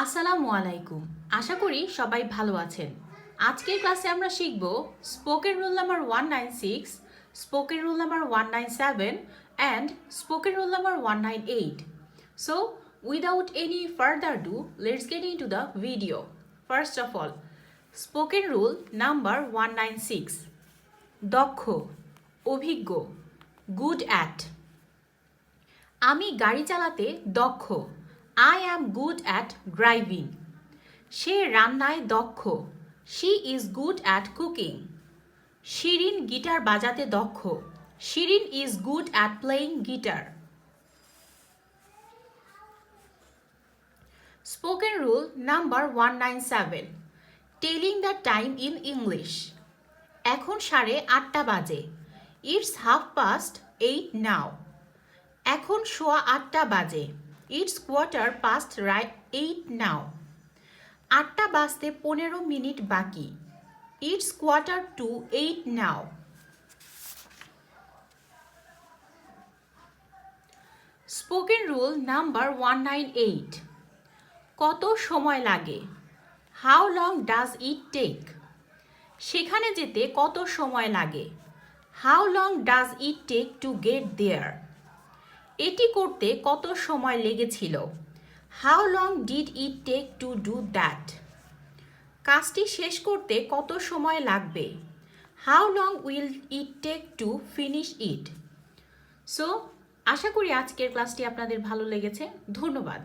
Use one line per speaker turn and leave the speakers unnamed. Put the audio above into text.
আসসালামু আলাইকুম। আশা করি সবাই ভালো আছেন। আজকের ক্লাসে আমরা শিখব spoken rule number 196, spoken rule number 197 and spoken rule number 198. So, without any further ado, let's get into the video. First of all, spoken rule number 196. দক্ষ, অভিজ্ঞ, গুড অ্যাট। আমি গাড়ি চালাতে দক্ষ। I am good at driving. সে রান্নায় দক্ষ। She is good at cooking. Shirin guitar বাজাতে দক্ষ। Shirin is good at playing guitar. Spoken rule number 197. Telling the time in English. এখন 8:30 বাজে। It's 8:30 now. এখন 8:15 বাজে। It's 8:15 now. 8টা বাজতে 15 মিনিট বাকি। It's 7:45 now. Spoken rule number 198. কত সময় লাগে? How long does it take? সেখানে যেতে কত সময় লাগে? How long does it take to get there? এটি করতে কত সময় লেগেছিল? How long did it take to do that? কাজটি শেষ করতে কত সময় লাগবে? How long will it take to finish it? So আশা করি আজকের ক্লাসটি আপনাদের ভালো লেগেছে। ধন্যবাদ।